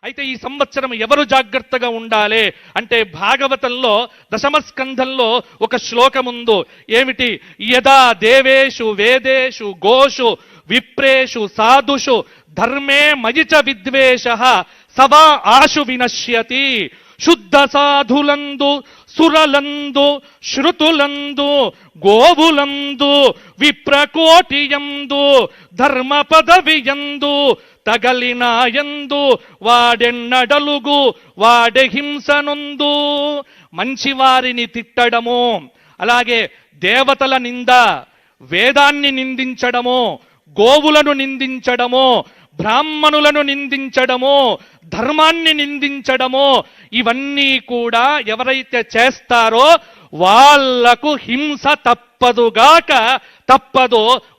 అయితే ఈ సంవత్సరం ఎవరు జాగ్రత్తగా ఉండాలి అంటే భాగవతంలో దశమస్కంధంలో ఒక శ్లోకముందు ఏమిటి? యదా దేవేషు వేదేషు గోషు విప్రేషు సాధుషు ధర్మే మయిచ విద్వేషః సవా ఆశు వినశ్యతి. శుద్ధ సాధులందు సురలందు శృతులందు గోవులందు విప్రకోటియందు ధర్మ పదవియందు తగలినాయందు వాడెన్నడలుగు వాడె హింసనుందు. మంచివారిని తిట్టడము, అలాగే దేవతల నింద, వేదాన్ని నిందించడము, గోవులను నిందించడము, బ్రాహ్మణులను నిందించడము, ధర్మాన్ని నిందించడము, ఇవన్నీ కూడా ఎవరైతే చేస్తారో వాళ్లకు హింస తప్పదో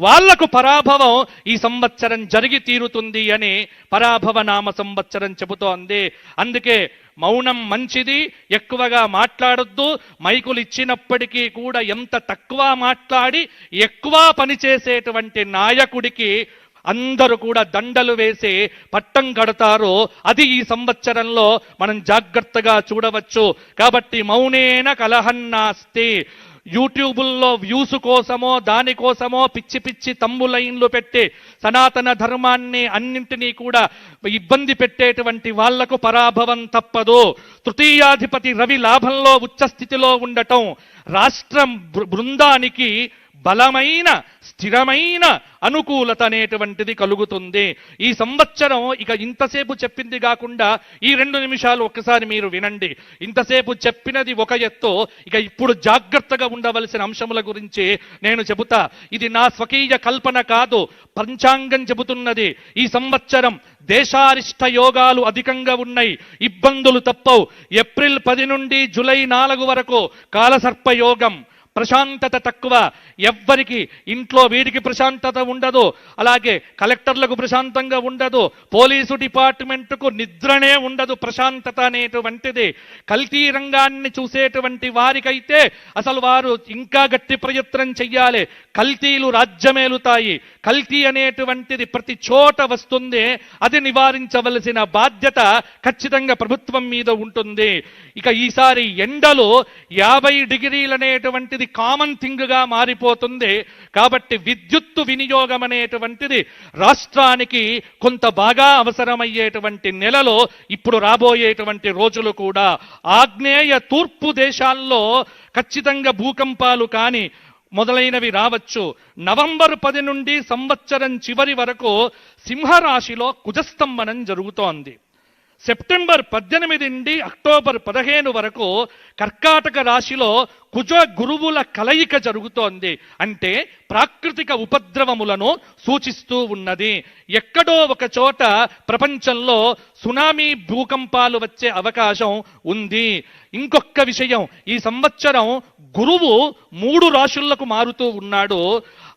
వాళ్లకు పరాభవం ఈ సంవత్సరం జరిగి తీరుతుంది అని పరాభవ నామ సంవత్సరం చెబుతోంది. అందుకే మౌనం మంచిది, ఎక్కువగా మాట్లాడొద్దు. మైకులు ఇచ్చినప్పటికీ కూడా ఎంత తక్కువ మాట్లాడి ఎక్కువ పనిచేసేటువంటి నాయకుడికి అందరూ కూడా దండలు వేసి పట్టం కడతారు. అది ఈ సంవత్సరంలో మనం జాగ్రత్తగా చూడవచ్చు. కాబట్టి మౌనేన కలహన్నాస్తి. యూట్యూబుల్లో వ్యూస్ కోసమో దానికోసమో పిచ్చి పిచ్చి తమ్ములైన్లు పెట్టి సనాతన ధర్మాన్ని అన్నింటినీ కూడా ఇబ్బంది పెట్టేటువంటి వాళ్లకు పరాభవం తప్పదు. తృతీయాధిపతి రవి లాభంలో ఉచ్చస్థితిలో ఉండటం రాష్ట్రం బృందానికి బలమైన స్థిరమైన అనుకూలత అనేటువంటిది కలుగుతుంది. ఈ సంవత్సరం ఇక ఇంతసేపు చెప్పింది కాకుండా ఈ 2 నిమిషాలు ఒక్కసారి మీరు వినండి. ఇంతసేపు చెప్పినది ఒక ఎత్తు, ఇక ఇప్పుడు జాగ్రత్తగా ఉండవలసిన అంశముల గురించి నేను చెబుతా. ఇది నా స్వకీయ కల్పన కాదు, పంచాంగం చెబుతున్నది. ఈ సంవత్సరం దేశారిష్ట యోగాలు అధికంగా ఉన్నాయి, ఇబ్బందులు తప్పవు. ఏప్రిల్ 10 నుండి జూలై 4 వరకు కాలసర్ప యోగం, ప్రశాంతత తక్కువ. ఎవ్వరికి ఇంట్లో వీడికి ప్రశాంతత ఉండదు, అలాగే కలెక్టర్లకు ప్రశాంతంగా ఉండదు, పోలీసు డిపార్ట్మెంట్కు నిద్రనే ఉండదు. ప్రశాంతత అనేటువంటిది కల్తీ రంగాన్ని చూసేటువంటి వారికైతే అసలు వారు ఇంకా గట్టి ప్రయత్నం చెయ్యాలి. కల్తీలు రాజ్యమేలుతాయి. కల్తీ అనేటువంటిది ప్రతి చోట వస్తుంది. అది నివారించవలసిన బాధ్యత ఖచ్చితంగా ప్రభుత్వం మీద ఉంటుంది. ఇక ఈసారి ఎండలు 50 డిగ్రీలు అనేటువంటిది కామన్ థింగ్ గా మారిపోతుంది. కాబట్టి విద్యుత్తు వినియోగం అనేటువంటిది రాష్ట్రానికి కొంత బాగా అవసరమయ్యేటువంటి నెలలో ఇప్పుడు రాబోయేటువంటి రోజులు కూడా. ఆగ్నేయ తూర్పు దేశాల్లో ఖచ్చితంగా భూకంపాలు కానీ మొదలైనవి రావచ్చు. నవంబర్ 10 నుండి సంవత్సరం చివరి వరకు సింహరాశిలో కుజస్తంభనం జరుగుతోంది. సెప్టెంబర్ 18 నుండి అక్టోబర్ 15 వరకు కర్కాటక రాశిలో కుజ గురువుల కలయిక జరుగుతోంది. అంటే ప్రాకృతిక ఉపద్రవములను సూచిస్తూ ఉన్నది. ఎక్కడో ఒక చోట ప్రపంచంలో సునామీ భూకంపాలు వచ్చే అవకాశం ఉంది. ఇంకొక విషయం, ఈ సంవత్సరం గురువు 3 రాశులకు మారుతూ ఉన్నాడు.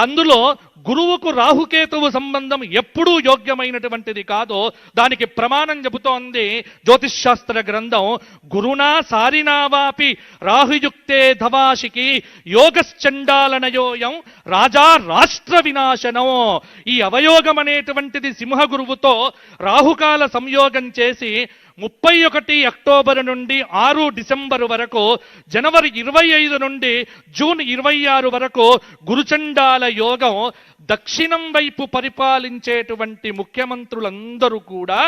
అందులో గురువుకు రాహుకేతువు సంబంధం ఎప్పుడూ యోగ్యమైనటువంటిది కాదు. దానికి ప్రమాణం చెబుతోంది జ్యోతిష్శాస్త్ర గ్రంథం. గురునా సారినావాపి రాహుయుక్తే ధవాషికి యోగశ్చండాలనయోయం రాజా రాష్ట్ర వినాశనం. ఈ అవయోగం అనేటువంటిది సింహ గురువుతో రాహుకాల సంయోగం చేసి 31 అక్టోబర్ నుండి 6 డిసెంబర్ వరకు, జనవరి 25 నుండి జూన్ 26 వరకు గురుచండాల యోగం. దక్షిణం వైపు పరిపాలించేటువంటి ముఖ్యమంత్రులందరూ కూడా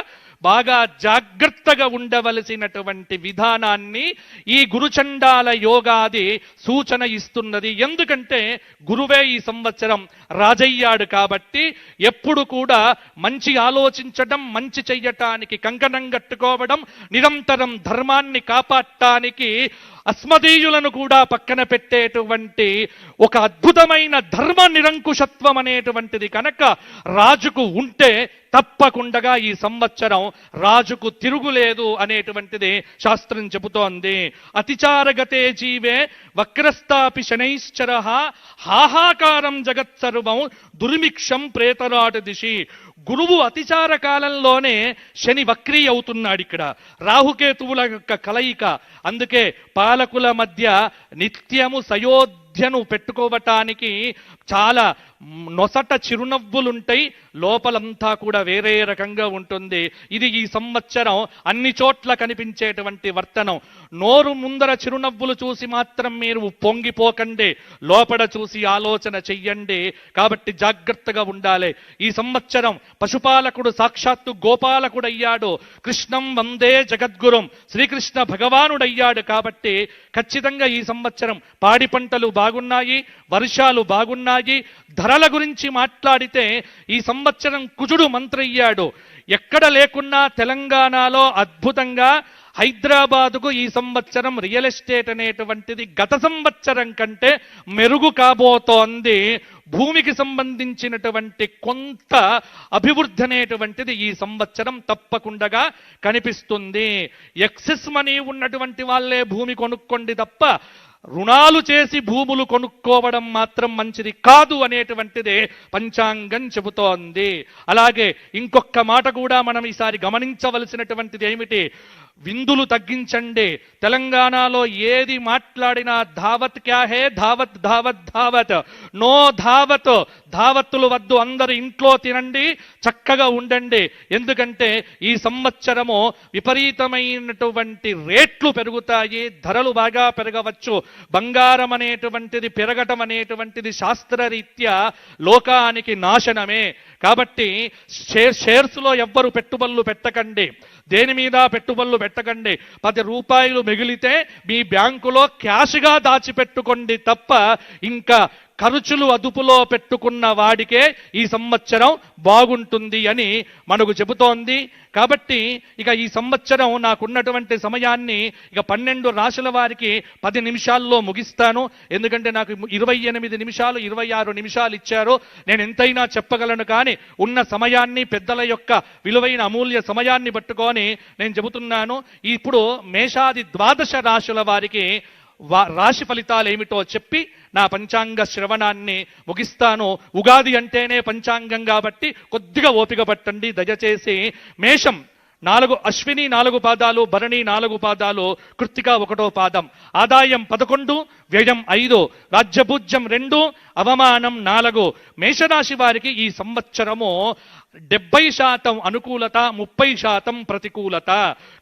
బాగా జాగ్రత్తగా ఉండవలసినటువంటి విధానాన్ని ఈ గురుచండాల యోగాది సూచన ఇస్తున్నది. ఎందుకంటే గురువే ఈ సంవత్సరం రాజయ్యాడు కాబట్టి ఎప్పుడు కూడా మంచి ఆలోచించడం, మంచి చెయ్యటానికి కంకణం కట్టుకోవడం, నిరంతరం ధర్మాన్ని కాపాడటానికి అస్మదీయులను కూడా పక్కన పెట్టేటువంటి ఒక అద్భుతమైన ధర్మ నిరంకుశత్వం అనేటువంటిది కనుక రాజుకు ఉంటే తప్పకుండా ఈ సంవత్సరం రాజుకు తిరుగులేదు అనేటువంటిది శాస్త్రం చెబుతోంది. అతిచారగతే జీవే వక్రస్తాపి శనైశ్చర హాహాకారం జగత్సర్వం దుర్మిక్షం ప్రేతరాట దిశి. గురువు అతిచార కాలంలోనే శని వక్రీ అవుతున్నాడు. ఇక్కడ రాహుకేతువుల యొక్క కలయిక. అందుకే పాలకుల మధ్య నిత్యము సయోధ్యను పెట్టుకోవటానికి చాలా నొసట చిరునవ్వులుంటాయి, లోపలంతా కూడా వేరే రకంగా ఉంటుంది. ఇది ఈ సంవత్సరం అన్ని చోట్ల కనిపించేటువంటి వర్తనం. నోరు ముందర చిరునవ్వులు చూసి మాత్రం మీరు పొంగిపోకండి, లోపల చూసి ఆలోచన చెయ్యండి. కాబట్టి జాగ్రత్తగా ఉండాలి. ఈ సంవత్సరం పశుపాలకుడు సాక్షాత్తు గోపాలకుడు అయ్యాడు. కృష్ణం వందే జగద్గురుం, శ్రీకృష్ణ భగవానుడయ్యాడు. కాబట్టి ఖచ్చితంగా ఈ సంవత్సరం పాడి పంటలు బాగున్నాయి, వర్షాలు బాగున్నాయి. ధరల గురించి మాట్లాడితే ఈ సంవత్సరం కుజుడు మంత్రయ్యాడు. ఎక్కడ లేకున్నా తెలంగాణలో అద్భుతంగా హైదరాబాదుకు ఈ సంవత్సరం రియల్ ఎస్టేట్ అనేటువంటిది గత సంవత్సరం కంటే మెరుగు కాబోతోంది. భూమికి సంబంధించినటువంటి కొంత అభివృద్ధి అనేటువంటిది ఈ సంవత్సరం తప్పకుండా కనిపిస్తుంది. ఎక్సెస్ మనీ ఉన్నటువంటి వాళ్ళే భూమి కొనుక్కోండి తప్ప రుణాలు చేసి భూములు కొనుక్కోవడం మాత్రం మంచిది కాదు అనేటువంటిదే పంచాంగం చెబుతోంది. అలాగే ఇంకొక మాట కూడా మనం ఈసారి గమనించవలసినటువంటిది ఏమిటి? విందులు తగ్గించండి. తెలంగాణలో ఏది మాట్లాడినా ధావత్ క్యా హే, ధావత్ ధావత్ ధావత్, నో ధావత్. ధావత్తులు వద్దు, అందరు ఇంట్లో తినండి, చక్కగా ఉండండి. ఎందుకంటే ఈ సంవత్సరము విపరీతమైనటువంటి రేట్లు పెరుగుతాయి, ధరలు బాగా పెరగవచ్చు. బంగారం అనేటువంటిది పెరగటం అనేటువంటిది శాస్త్రరీత్యా లోకానికి నాశనమే. కాబట్టి షేర్స్లో ఎవ్వరు పెట్టుబడులు పెట్టకండి, దేని మీద పెట్టుబడులు పెట్టకండి. 10 రూపాయలు మిగిలితే మీ బ్యాంకులో క్యాష్గా దాచిపెట్టుకోండి తప్ప ఇంకా ఖర్చులు అదుపులో పెట్టుకున్న వాడికే ఈ సంవత్సరం బాగుంటుంది అని మనకు చెబుతోంది. కాబట్టి ఇక ఈ సంవత్సరం నాకున్నటువంటి సమయాన్ని ఇక 12 రాశుల వారికి 10 నిమిషాల్లో ముగిస్తాను. ఎందుకంటే నాకు 28 నిమిషాలు 26 నిమిషాలు ఇచ్చారు. నేను ఎంతైనా చెప్పగలను, కానీ ఉన్న సమయాన్ని, పెద్దల యొక్క విలువైన అమూల్య సమయాన్ని పట్టుకొని నేను చెబుతున్నాను. ఇప్పుడు మేషాది 12 రాశుల వారికి రాశి ఫలితాలు ఏమిటో చెప్పి నా పంచాంగ శ్రవణాన్ని ముగిస్తాను. ఉగాది అంటేనే పంచాంగం కాబట్టి కొద్దిగా ఓపిక పట్టండి దయచేసి. మేషం 4 అశ్విని 4 పాదాలు, భరణి 4 పాదాలు, కృత్తిక 1వ పాదం. ఆదాయం 11, వ్యయం 5, రాజ్యపూజ్యం 2, అవమానం 4. మేషరాశి వారికి ఈ సంవత్సరము 70% అనుకూలత, 30% ప్రతికూలత.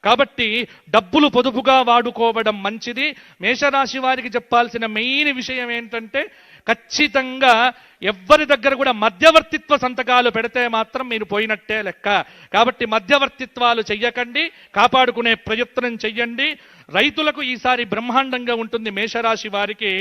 కాబట్టి డబ్బులు పొదుపుగా వాడుకోవడం మంచిది. మేషరాశి వారికి చెప్పాల్సిన మెయిన్ విషయం ఏంటంటే ఖచ్చితంగా ఎవ్వరి దగ్గర కూడా మధ్యవర్తిత్వ సంతకాలు పెడితే మాత్రం మీరు పోయినట్టే లెక్క. కాబట్టి మధ్యవర్తిత్వాలు చెయ్యకండి, కాపాడుకునే ప్రయత్నం చెయ్యండి. రైతులకు ఈసారి బ్రహ్మాండంగా ఉంటుంది మేషరాశి వారికి.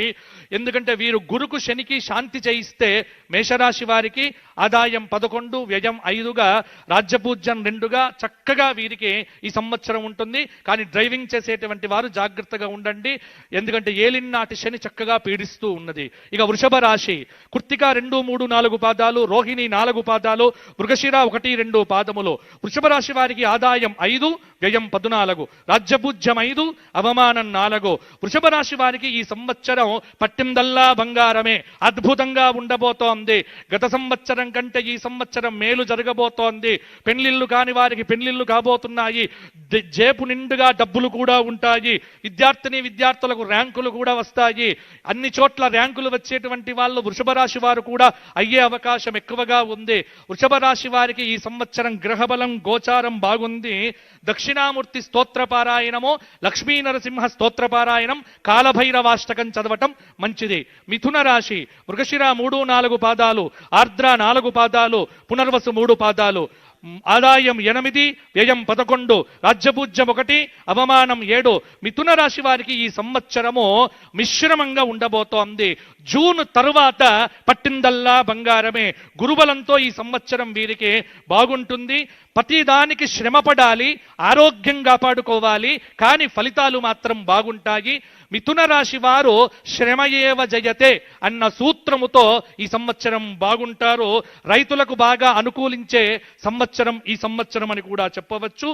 ఎందుకంటే వీరు గురుకు శనికి శాంతి చేయిస్తే మేషరాశి వారికి ఆదాయం 11, వ్యయం 5గా, రాజ్యపూజ్యం 2గా చక్కగా వీరికి ఈ సంవత్సరం ఉంటుంది. కానీ డ్రైవింగ్ చేసేటువంటి వారు జాగ్రత్తగా ఉండండి, ఎందుకంటే ఏలినాటి శని చక్కగా పీడిస్తూ ఉన్నది. ఇక వృషభ రాశి కృత్తిక 2, 3, 4 పాదాలు, రోహిణి 4 పాదాలు, మృగశిర 1, 2 పాదములు. వృషభ రాశి వారికి ఆదాయం 5, వ్యయం 14, రాజ్యపూజ్యం 5, అవమానం 4. వృషభ రాశి వారికి ఈ సంవత్సరం పట్టిందల్లా బంగారమే, అద్భుతంగా ఉండబోతోంది. గత సంవత్సరం కంటే ఈ సంవత్సరం మేలు జరగబోతోంది. పెళ్లిళ్ళు కాని వారికి పెళ్లిళ్ళు కాబోతున్నాయి. జేపు నిండుగా డబ్బులు కూడా ఉంటాయి. విద్యార్థులకు ర్యాంకులు కూడా వస్తాయి. అన్ని చోట్ల ర్యాంకులు వచ్చేటువంటి వాళ్ళు వృషభ రాశి వారు కూడా అయ్యే అవకాశం ఎక్కువగా ఉంది. వృషభ రాశి వారికి ఈ సంవత్సరం గ్రహబలం గోచారం బాగుంది. దక్షిణామూర్తి స్తోత్ర పారాయణము, లక్ష్మీ నరసింహ స్తోత్ర పారాయణం, కాలభైరవాష్టకం చదవటం మంచిది. మిథున రాశి మృగశిర 3, 4 పాదాలు, ఆర్ద్ర 4 పాదాలు, పునర్వసు 3 పాదాలు. ఆదాయం 8, వ్యయం 11, రాజ్యపూజ్యం 1, అవమానం 7. మిథున రాశి వారికి ఈ సంవత్సరము మిశ్రమంగా ఉండబోతోంది. జూన్ తరువాత పట్టిందల్లా బంగారమే. గురుబలంతో ఈ సంవత్సరం వీరికి బాగుంటుంది. ప్రతిదానికి శ్రమపడాలి, ఆరోగ్యం కాపాడుకోవాలి, కానీ ఫలితాలు మాత్రం బాగుంటాయి. మిథున రాశి వారు శ్రమయేవ జయతే అన్న సూత్రముతో ఈ సంవత్సరం బాగుంటారు. రైతులకు బాగా అనుకూలించే సంవత్సరం ఈ సంవత్సరం అని కూడా చెప్పవచ్చు.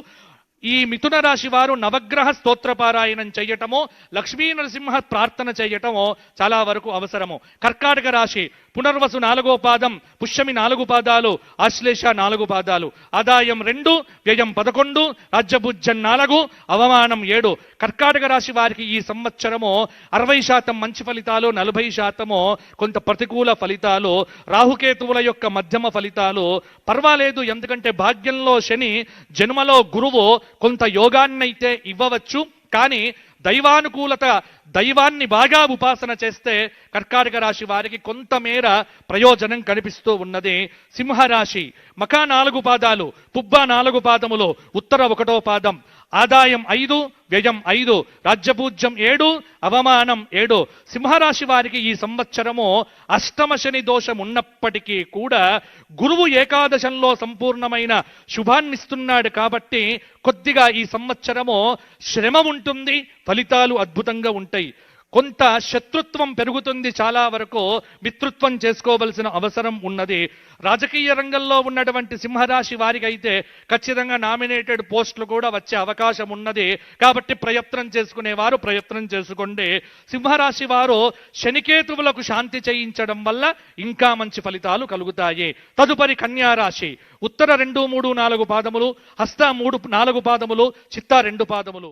ఈ మిథున రాశి వారు నవగ్రహ స్తోత్రపారాయణం చేయటమో లక్ష్మీ నరసింహ ప్రార్థన చేయటమో చాలా వరకు అవసరము. కర్కాటక రాశి పునర్వసు 4వ పాదం, పుష్యమి 4 పాదాలు, ఆశ్లేష 4 పాదాలు, ఆదాయం 2, వ్యయం 11, రాజ్యభుజ్యం 4, అవమానం 7. కర్కాటక రాశి వారికి ఈ సంవత్సరము 60% మంచి ఫలితాలు, 40% కొంత ప్రతికూల ఫలితాలు, రాహుకేతువుల యొక్క మధ్యమ ఫలితాలు. పర్వాలేదు, ఎందుకంటే భాగ్యంలో శని, జన్మలో గురువు కొంత యోగాన్నైతే ఇవ్వవచ్చు. కానీ దైవానుకూలత, దైవాన్ని బాగా ఉపాసన చేస్తే కర్కాటక రాశి వారికి కొంతమేర ప్రయోజనం కనిపిస్తూ ఉన్నది. సింహరాశి మఖ 4 పాదాలు, పుబ్బ 4 పాదములు, ఉత్తర 1వ పాదం, ఆదాయం 5, వ్యయం 5, రాజ్యపూజ్యం 7, అవమానం 7. సింహరాశి వారికి ఈ సంవత్సరము అష్టమ శని దోషం ఉన్నప్పటికీ కూడా గురువు ఏకాదశంలో సంపూర్ణమైన శుభాన్నిస్తున్నాడు కాబట్టి కొద్దిగా ఈ సంవత్సరము శ్రమ ఉంటుంది, ఫలితాలు అద్భుతంగా ఉంటాయి. కొంత శత్రుత్వం పెరుగుతుంది, చాలా వరకు మిత్రుత్వం చేసుకోవలసిన అవసరం ఉన్నది. రాజకీయ రంగంలో ఉన్నటువంటి సింహరాశి వారికి అయితే ఖచ్చితంగా నామినేటెడ్ పోస్టులు కూడా వచ్చే అవకాశం ఉన్నది. కాబట్టి ప్రయత్నం చేసుకునేవారు ప్రయత్నం చేసుకోండి. సింహరాశి వారు శనికేతువులకు శాంతి చేయించడం వల్ల ఇంకా మంచి ఫలితాలు కలుగుతాయి. తదుపరి కన్యారాశి ఉత్తర 2, 3, 4 పాదములు, హస్త 3, 4 పాదములు, చిత్త 2 పాదములు.